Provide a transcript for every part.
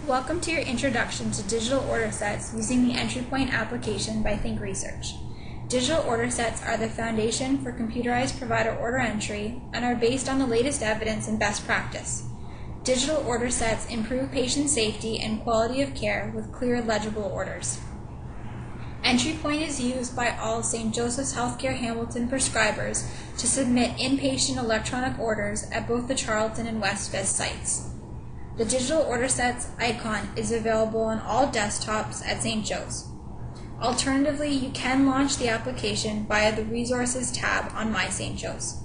Welcome to your introduction to digital order sets using the EntryPoint application by Think Research. Digital order sets are the foundation for computerized provider order entry and are based on the latest evidence and best practice. Digital order sets improve patient safety and quality of care with clear, legible orders. EntryPoint is used by all St. Joseph's Healthcare Hamilton prescribers to submit inpatient electronic orders at both the Charlton and West Vis sites. The digital order sets icon is available on all desktops at St. Joe's. Alternatively, you can launch the application via the Resources tab on My St. Joe's.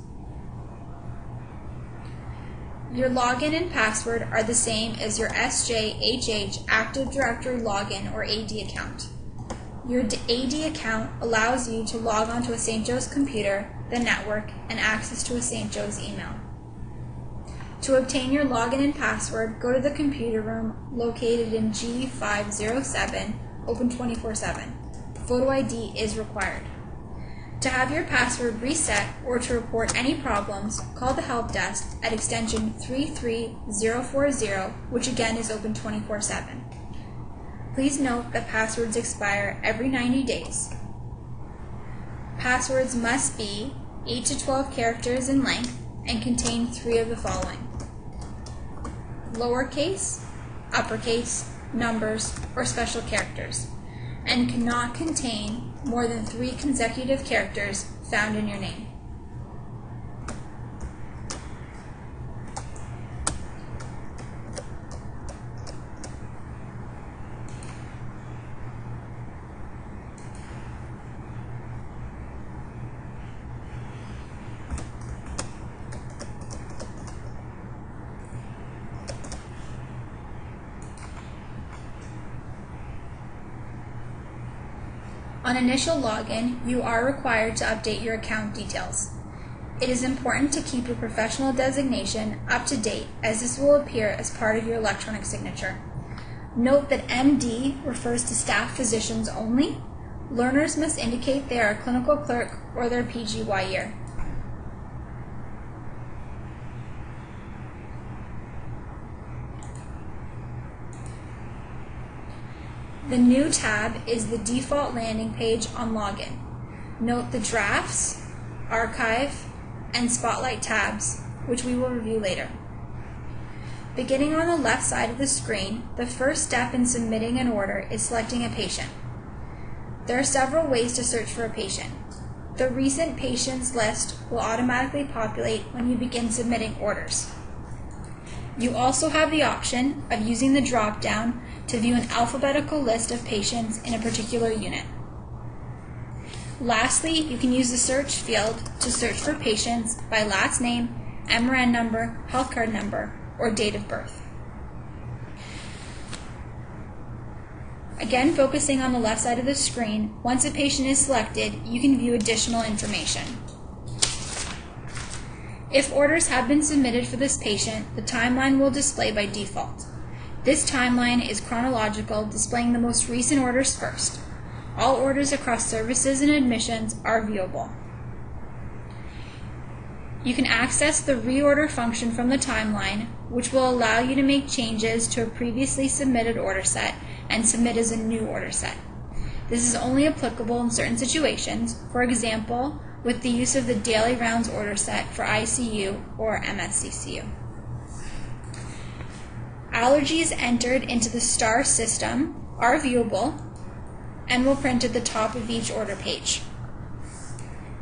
Your login and password are the same as your SJHH Active Directory login or AD account. Your AD account allows you to log onto a St. Joe's computer, the network, and access to a St. Joe's email. To obtain your login and password, go to the computer room located in G507, open 24/7. Photo ID is required. To have your password reset or to report any problems, call the help desk at extension 33040, which again is open 24/7. Please note that passwords expire every 90 days. Passwords must be 8 to 12 characters in length and contain 3 of the following: lowercase, uppercase, numbers, or special characters, and cannot contain more than 3 consecutive characters found in your name. On initial login, you are required to update your account details. It is important to keep your professional designation up to date, as this will appear as part of your electronic signature. Note that MD refers to staff physicians only. Learners must indicate they are a clinical clerk or their PGY year. The new tab is the default landing page on login. Note the Drafts, Archive, and Spotlight tabs, which we will review later. Beginning on the left side of the screen, the first step in submitting an order is selecting a patient. There are several ways to search for a patient. The Recent Patients list will automatically populate when you begin submitting orders. You also have the option of using the drop-down to view an alphabetical list of patients in a particular unit. Lastly, you can use the search field to search for patients by last name, MRN number, health card number, or date of birth. Again, focusing on the left side of the screen, once a patient is selected, you can view additional information. If orders have been submitted for this patient, the timeline will display by default. This timeline is chronological, displaying the most recent orders first. All orders across services and admissions are viewable. You can access the reorder function from the timeline, which will allow you to make changes to a previously submitted order set and submit as a new order set. This is only applicable in certain situations, for example, with the use of the daily rounds order set for ICU or MSCCU. Allergies entered into the STAR system are viewable and will print at the top of each order page.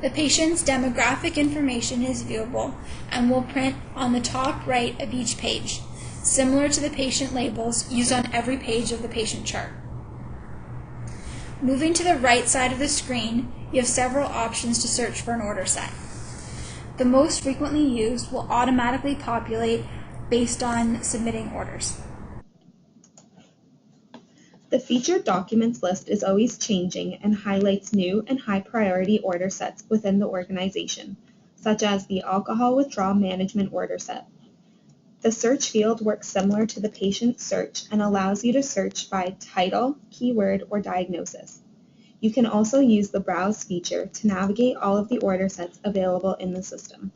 The patient's demographic information is viewable and will print on the top right of each page, similar to the patient labels used on every page of the patient chart. Moving to the right side of the screen, you have several options to search for an order set. The most frequently used will automatically populate based on submitting orders. The featured documents list is always changing and highlights new and high priority order sets within the organization, such as the alcohol withdrawal management order set. The search field works similar to the patient search and allows you to search by title, keyword, or diagnosis. You can also use the browse feature to navigate all of the order sets available in the system.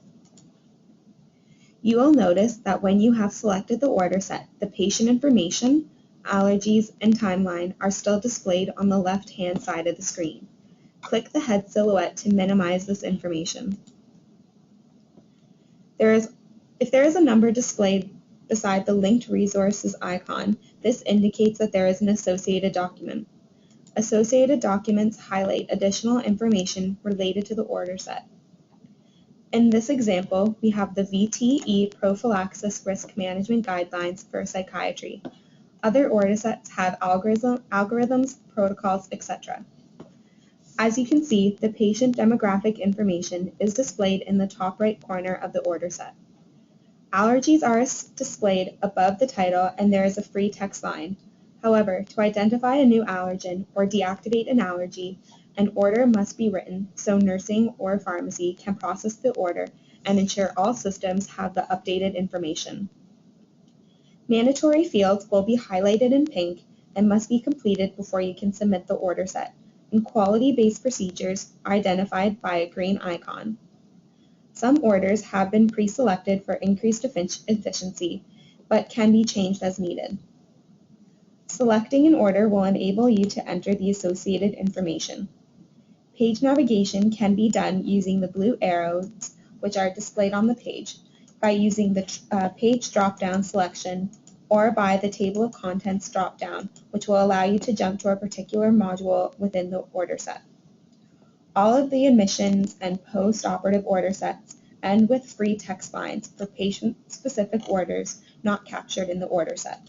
You will notice that when you have selected the order set, the patient information, allergies, and timeline are still displayed on the left-hand side of the screen. Click the head silhouette to minimize this information. If there is a number displayed beside the linked resources icon, this indicates that there is an associated document. Associated documents highlight additional information related to the order set. In this example, we have the VTE Prophylaxis Risk Management Guidelines for Psychiatry. Other order sets have algorithms, protocols, etc. As you can see, the patient demographic information is displayed in the top right corner of the order set. Allergies are displayed above the title and there is a free text line. However, to identify a new allergen or deactivate an allergy, an order must be written so nursing or pharmacy can process the order and ensure all systems have the updated information. Mandatory fields will be highlighted in pink and must be completed before you can submit the order set, and quality-based procedures are identified by a green icon. Some orders have been pre-selected for increased efficiency, but can be changed as needed. Selecting an order will enable you to enter the associated information. Page navigation can be done using the blue arrows, which are displayed on the page, by using the page drop-down selection or by the table of contents drop-down, which will allow you to jump to a particular module within the order set. All of the admissions and post-operative order sets end with free text lines for patient-specific orders not captured in the order set.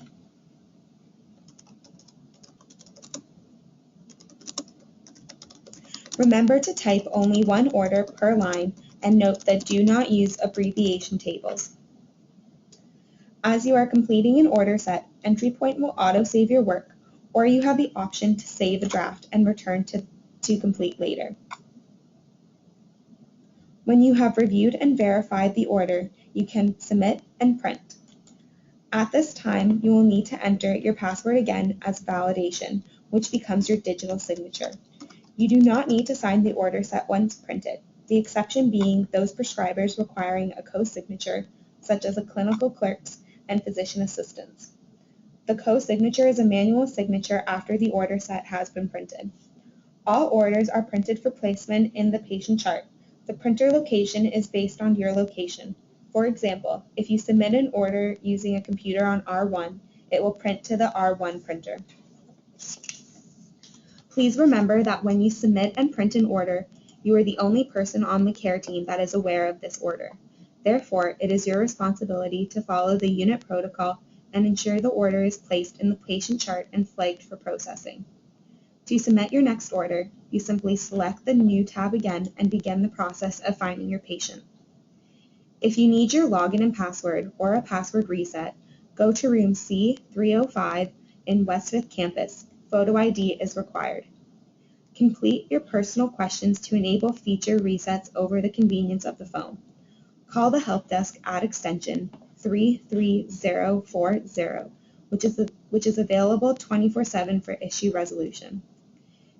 Remember to type only one order per line and note that do not use abbreviation tables. As you are completing an order set, EntryPoint will auto-save your work, or you have the option to save a draft and return to complete later. When you have reviewed and verified the order, you can submit and print. At this time, you will need to enter your password again as validation, which becomes your digital signature. You do not need to sign the order set once printed, the exception being those prescribers requiring a co-signature, such as a clinical clerk's and physician assistants. The co-signature is a manual signature after the order set has been printed. All orders are printed for placement in the patient chart. The printer location is based on your location. For example, if you submit an order using a computer on R1, it will print to the R1 printer. Please remember that when you submit and print an order, you are the only person on the care team that is aware of this order. Therefore, it is your responsibility to follow the unit protocol and ensure the order is placed in the patient chart and flagged for processing. To submit your next order, you simply select the New tab again and begin the process of finding your patient. If you need your login and password or a password reset, go to room C305 in West 5th Campus. Photo ID is required. Complete your personal questions to enable feature resets over the convenience of the phone. Call the help desk at extension 33040, which is available 24/7 for issue resolution.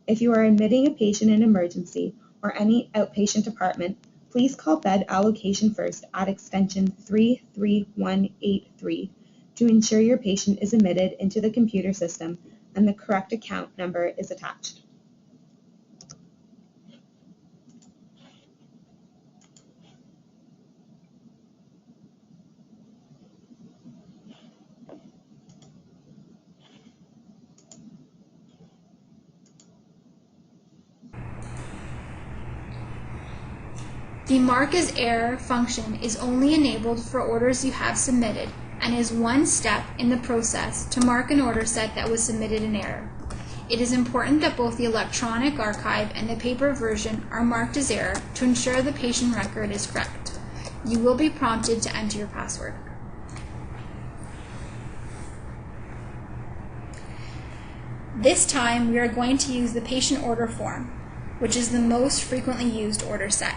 If you are admitting a patient in emergency or any outpatient department, please call bed allocation first at extension 33183 to ensure your patient is admitted into the computer system and the correct account number is attached. The Mark as Error function is only enabled for orders you have submitted and is one step in the process to mark an order set that was submitted in error. It is important that both the electronic archive and the paper version are marked as error to ensure the patient record is correct. You will be prompted to enter your password. This time we are going to use the patient order form, which is the most frequently used order set.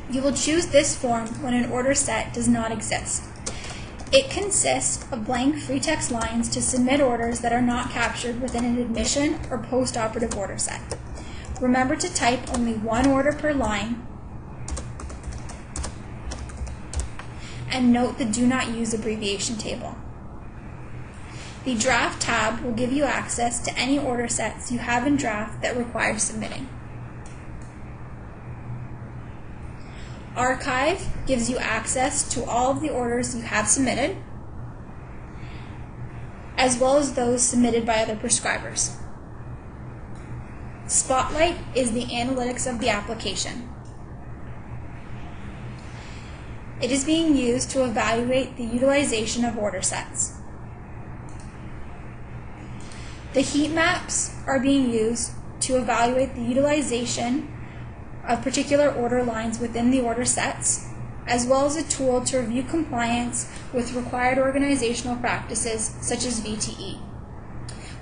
You will choose this form when an order set does not exist. It consists of blank free text lines to submit orders that are not captured within an admission or post-operative order set. Remember to type only one order per line and note the do not use abbreviation table. The Draft tab will give you access to any order sets you have in draft that require submitting. Archive gives you access to all of the orders you have submitted, as well as those submitted by other prescribers. Spotlight is the analytics of the application. It is being used to evaluate the utilization of order sets. The heat maps are being used to evaluate the utilization of particular order lines within the order sets, as well as a tool to review compliance with required organizational practices such as VTE.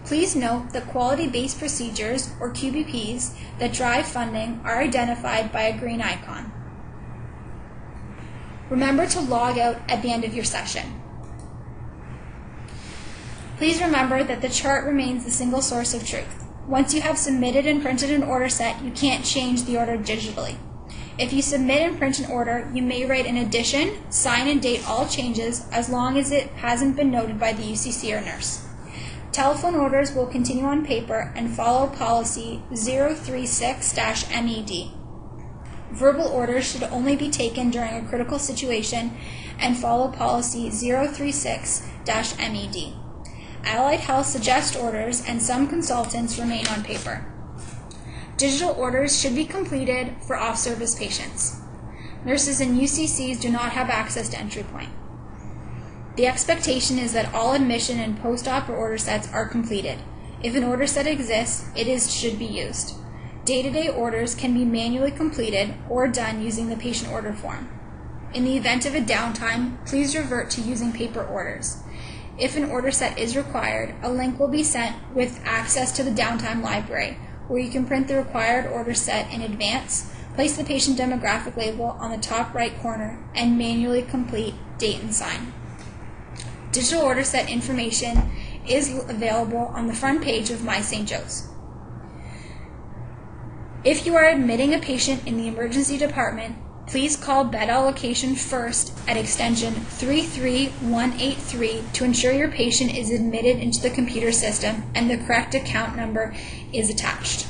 Please note that quality-based procedures, or QBPs, that drive funding are identified by a green icon. Remember to log out at the end of your session. Please remember that the chart remains the single source of truth. Once you have submitted and printed an order set, you can't change the order digitally. If you submit and print an order, you may write an addition, sign and date all changes as long as it hasn't been noted by the UCC or nurse. Telephone orders will continue on paper and follow policy 036-MED. Verbal orders should only be taken during a critical situation and follow policy 036-MED. Allied Health suggests orders and some consultants remain on paper. Digital orders should be completed for off-service patients. Nurses and UCCs do not have access to EntryPoint. The expectation is that all admission and post-op order sets are completed. If an order set exists, should be used. Day-to-day orders can be manually completed or done using the patient order form. In the event of a downtime, please revert to using paper orders. If an order set is required, a link will be sent with access to the downtime library, where you can print the required order set in advance, place the patient demographic label on the top right corner, and manually complete date and sign. Digital order set information is available on the front page of My St. Joe's. If you are admitting a patient in the emergency department, please call bed allocation first at extension 33183 to ensure your patient is admitted into the computer system and the correct account number is attached.